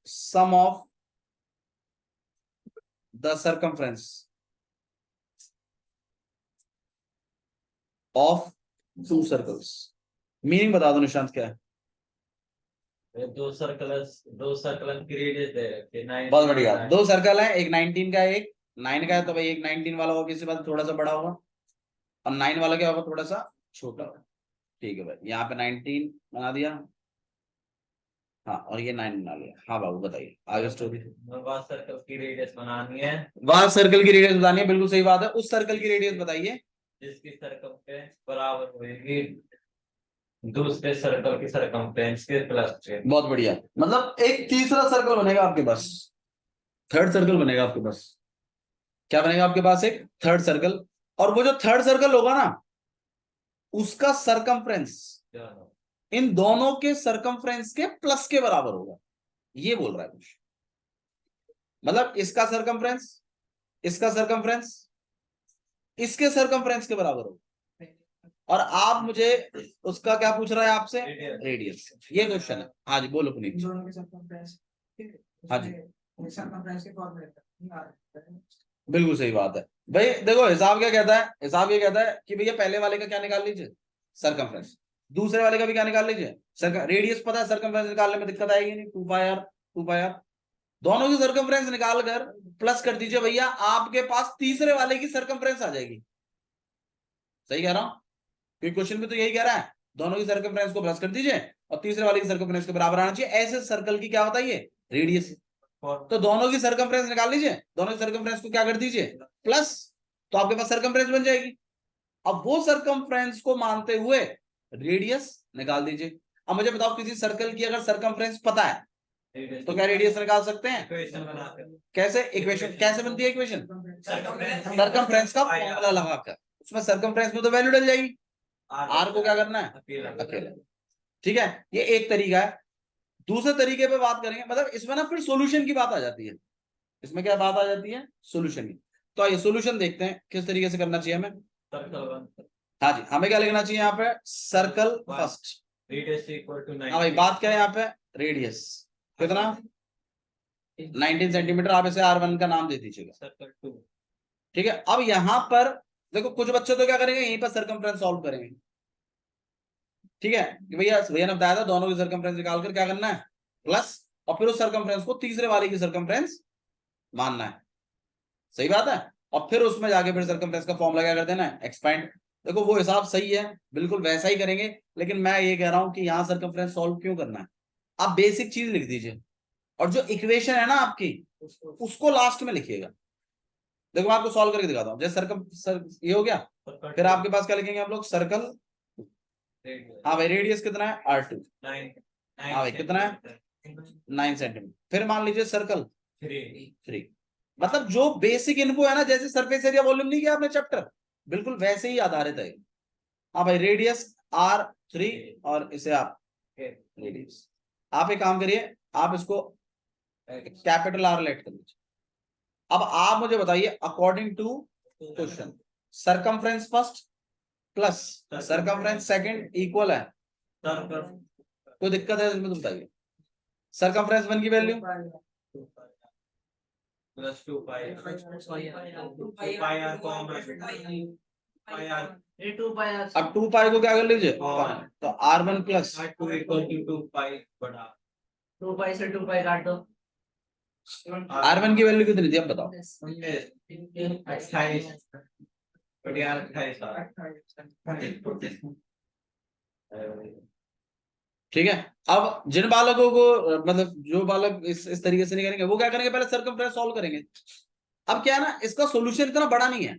sum of the circumference of two circles. Meaning बता दो निशांत क्या है। दो सर्कल की रेडियस दे रखी है, बहुत बढ़िया, दो सर्कल है, एक 19 का है एक 9 का है, तो भाई एक 19 वाला होगा किसी बात थोड़ा सा बड़ा होगा और 9 वाला क्या होगा थोड़ा सा छोटा होगा, ठीक है भाई। यहाँ पे 19 बना दिया, हाँ, और ये 9 बना लिया। हाँ बाबू बताइए आगे स्टोरी। वह सर्कल की रेडियस बनानी है, वह सर्कल की रेडियस बतानी है, बिल्कुल सही बात है। उस सर्कल की रेडियस बताइए जिसकी सरकमफ्रेंस बराबर होगी दूसरे सर्कल की सरकमफ्रेंस के प्लस के। बहुत बढ़िया, मतलब एक तीसरा सर्कल बनेगा आपके पास, थर्ड सर्कल बनेगा आपके पास। क्या बनेगा आपके पास, एक थर्ड सर्कल। और वो जो थर्ड सर्कल होगा ना उसका सरकमफ्रेंस इन दोनों के सरकमफ्रेंस के प्लस के बराबर होगा, ये बोल रहा है कुछ। मतलब इसका सरकमफ्रेंस, इसका सरकमफ्रेंस इसके सरकमफ्रेंस के बराबर होगा। और आप मुझे उसका क्या पूछ रहा है आपसे, रेडियस। ये क्वेश्चन है। हाँ जी बोलो पुनीत। हाँ जी बिल्कुल सही बात है भाई। देखो हिसाब क्या कहता है, हिसाब ये कहता है कि भैया पहले वाले का क्या निकाल लीजिए, सरकमफ्रेंस, दूसरे वाले का भी क्या निकाल लीजिए, रेडियस पता है, सरकमफ्रेंस निकालने में दिक्कत आएगी नहीं, 2 पाई आर। दोनों की सरकमफ्रेंस निकाल कर प्लस कर दीजिए भैया, आपके पास तीसरे वाले की सरकमफ्रेंस आ जाएगी। सही कह रहा हूं, क्योंकि क्वेश्चन में तो यही कह रहा है, दोनों की सर्कमफ्रेंस को प्लस कर दीजिए और तीसरे वाले की सर्कमफ्रेंस के बराबर आना चाहिए। ऐसे सर्कल की क्या होता है, ये रेडियस। तो दोनों की सर्कमफ्रेंस निकाल लीजिए, दोनों की सर्कमफ्रेंस को क्या कर दीजिए, प्लस, तो आपके पास सर्कमफ्रेंस बन जाएगी। अब वो सर्कमफ्रेंस को मानते हुए रेडियस निकाल दीजिए। अब मुझे बताओ किसी सर्कल की अगर सर्कमफ्रेंस पता है तो क्या रेडियस निकाल सकते हैं, कैसे, इक्वेशन कैसे बनती है, इक्वेशन सर्कमफ्रेंस का फॉर्मूला लगाकर, उसमें सर्कमफ्रेंस में तो वैल्यू डल जाएगी, आर को क्या करना है अकेला, ठीक है। ये एक तरीका है। दूसरे तरीके पे बात करेंगे, मतलब इसमें ना फिर सॉल्यूशन की बात आ जाती है। इसमें क्या बात आ जाती है, सॉल्यूशन की। तो आइए सॉल्यूशन देखते हैं किस तरीके से करना चाहिए हमें। हाँ जी, हमें क्या लिखना चाहिए यहाँ पे, सर्कल फर्स्ट, हाँ भाई बात क्या है यहाँ पे, रेडियस कितना 19 सेंटीमीटर, आप इसे R1 का नाम दे दीजिएगा, ठीक है। अब यहां पर देखो कुछ बच्चे तो क्या करेंगे, यहीं पर सर्कमफ्रेंस सॉल्व करेंगे, ठीक है। कि भैया भैया ने बताया था दोनों की सर्कमफ्रेंस निकाल कर क्या करना है, प्लस, और फिर उस सर्कमफ्रेंस को तीसरे वाले की सर्कमफ्रेंस मानना है, सही बात है। और फिर उसमें जाके फिर सर्कमफ्रेंस का फॉर्मूला क्या कर देना है, एक्सपेंड। देखो वो हिसाब सही है, बिल्कुल वैसा ही करेंगे, लेकिन मैं ये कह रहा हूं कि यहां सर्कमफ्रेंस सॉल्व क्यों करना है, आप बेसिक चीज लिख दीजिए और जो इक्वेशन है ना आपकी उसको लास्ट में लिखिएगा। देखो मैं आपको सॉल्व करके दिखाता हूँ, जैसे ये हो गया, फिर आपके पास क्या लिखेंगे हम लोग, सर्कल, हाँ भाई रेडियस कितना है R2, हाँ भाई कितना है 9 सेंटीमीटर, फिर मान लीजिए सर्कल 3। मतलब जो बेसिक इन्फो है ना, जैसे सरफेस एरिया वॉल्यूम नहीं किया आपने चैप्टर, बिल्कुल वैसे ही आधारित है। हाँ भाई रेडियस R3 और इसे आप रेडियस, आप एक काम करिए, आप इसको कैपिटल आर लेट कर लीजिए। अब आप मुझे बताइए according to question circumference first plus circumference second equal है, कोई दिक्कत है इसमें तो बताइए। सरकमफ्रेंस 1 की वैल्यू प्लस 2 पाई अब 2 पाई को क्या कर लीजिए तो r1 प्लस 2 इक्वल टू 2 पाई बड़ा 2 पाई से 2 पाई काट दो। r1 की वैल्यू कितनी थी अब बताओ। 28 बढ़िया 28 ठीक है। अब जिन बालकों को मतलब जो बालक इस तरीके से नहीं करेंगे वो क्या करेंगे, पहले सरकमफ्रेंस सॉल्व करेंगे। अब क्या है ना, इसका सॉल्यूशन इतना बड़ा नहीं है,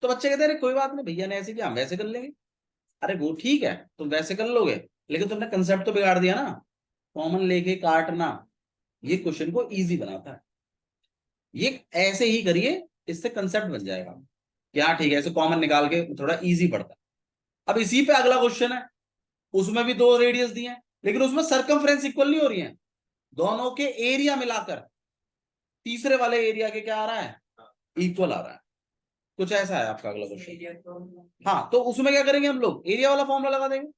तो बच्चे कहते हैं कोई बात नहीं भैया ने ऐसे किया हम वैसे कर लेंगे। अरे वो ठीक है तुम वैसे कर लोगे, लेकिन तुमने कंसेप्ट तो बिगाड़ दिया ना। कॉमन लेके काटना ये क्वेश्चन को इजी बनाता है, ये ऐसे ही करिए, इससे कंसेप्ट बन जाएगा कि हाँ ठीक है, ऐसे कॉमन निकाल के थोड़ा इजी पड़ता है। अब इसी पे अगला क्वेश्चन है, उसमें भी 2 रेडियस दिए हैं, लेकिन उसमें सरकमफ्रेंस इक्वल नहीं हो रही है, दोनों के एरिया मिलाकर तीसरे वाले एरिया के क्या आ रहा है, इक्वल आ रहा है। कुछ ऐसा है आपका अगला क्वेश्चन। हाँ तो उसमें क्या करेंगे हम लोग, एरिया वाला फॉर्मूला लगा देंगे।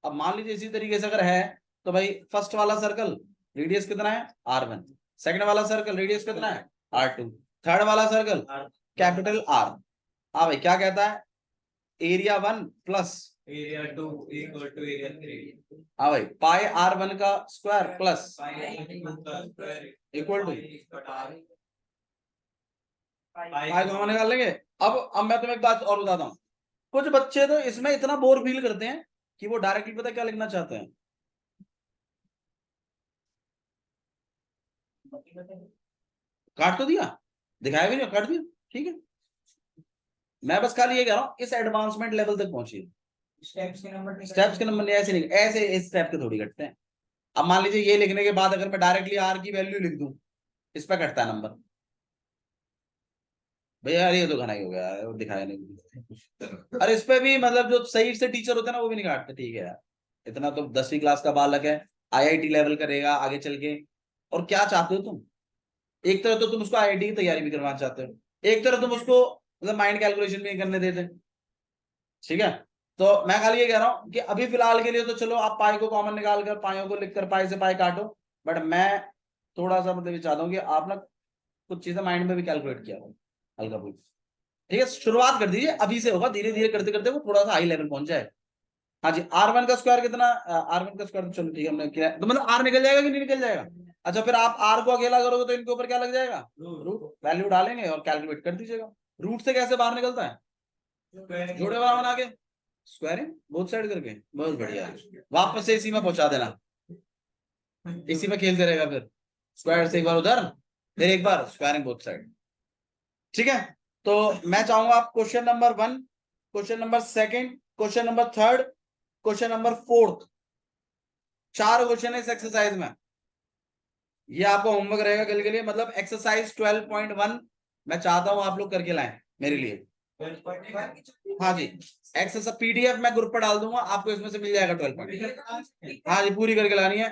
अब मान लीजिए इसी तरीके से अगर है तो भाई फर्स्ट वाला सर्कल रेडियस कितना है r1, सेकंड वाला सर्कल रेडियस कितना है r2, थर्ड वाला सर्कल कैपिटल R। हाँ भाई क्या कहता है, area 1 plus area 2 equal to area 3। हाँ भाई पाई r1 का square plus equal to pi common निकाल लेंगे। अब मैं तुम्हें एक बात और बताता हूँ, कुछ बच्चे तो इसमें इतना बोर फील करते हैं कि वो डायरेक्टली पता क्या लिखना चाहते हैं, काट तो दिया, दिखाया भी नहीं, काट दिया, ठीक है। मैं बस खाली ये कह रहा हूँ इस एडवांसमेंट लेवल तक पहुंचिए। स्टेप्स के नंबर नहीं, ऐसे नहीं, ऐसे इस स्टेप के थोड़ी कटते हैं। अब मान लीजिए ये लिखने के बाद अगर मैं डायरेक्टली r की वैल्यू लिख दूं, इस पे कटता है नंबर। भैया यार ये तो घना ही हो गया, वो दिखाया नहीं। अरे इस पे भी मतलब जो सही से टीचर होते हैं ना वो भी नहीं काटते, ठीक है यार, इतना तो 10वीं क्लास का बालक है, IIT लेवल करेगा आगे चल के। और क्या चाहते हो तुम, एक तरह तो तुम उसको IIT की तैयारी भी करवाना चाहते हो, एक तरह तुम उसको मतलब माइंड कैलकुलेशन भी करने देते, ठीक है। तो मैं खाली ये कह रहा हूँ कि अभी फिलहाल के लिए तो चलो आप पाई को कॉमन निकाल कर पाइयों को लिखकर पाई से पाई काटो, बट मैं थोड़ा सा मतलब ये चाहता हूँ कि आप ना कुछ चीजें माइंड में भी कैलकुलेट किया हो हल्का फुल्का, ठीक है। शुरुआत कर दीजिए, अभी से होगा, धीरे धीरे करते करते वो थोड़ा सा हाई लेवल पहुंच जाए। हाँ जी r1 का स्क्वायर कितना, r1 का स्क्वायर चलो ठीक है हमने किया, तो मतलब r निकल जाएगा कि नहीं निकल जाएगा। अच्छा फिर आप r को अकेला करोगे तो इनके ऊपर क्या लग जाएगा, रूट, वैल्यू डालेंगे और कैलकुलेट कर दीजिएगा। रूट से कैसे बाहर निकलता है, जोड़े वाला बना के स्क्वायरिंग बोथ साइड करके, बहुत बढ़िया, वापस से इसी में पहुंचा देना, इसी में खेलते रहेगा, फिर स्क्वायर से एक बार उधर फिर एक बार स्क्वायरिंग बोथ साइड, ठीक है। तो मैं चाहूंगा आप question number 1, question number 2, question number 3, question number 4, 4 question है इस एक्सरसाइज में। ये आपका होमवर्क रहेगा कल के लिए, मतलब एक्सरसाइज 12.1 मैं चाहता हूं आप लोग करके लाएं मेरे लिए। हाँ जी, एक्सरसाइज PDF मैं ग्रुप पर डाल दूंगा, आपको इसमें से मिल जाएगा 12 पॉइंट। हाँ जी पूरी करके लानी है।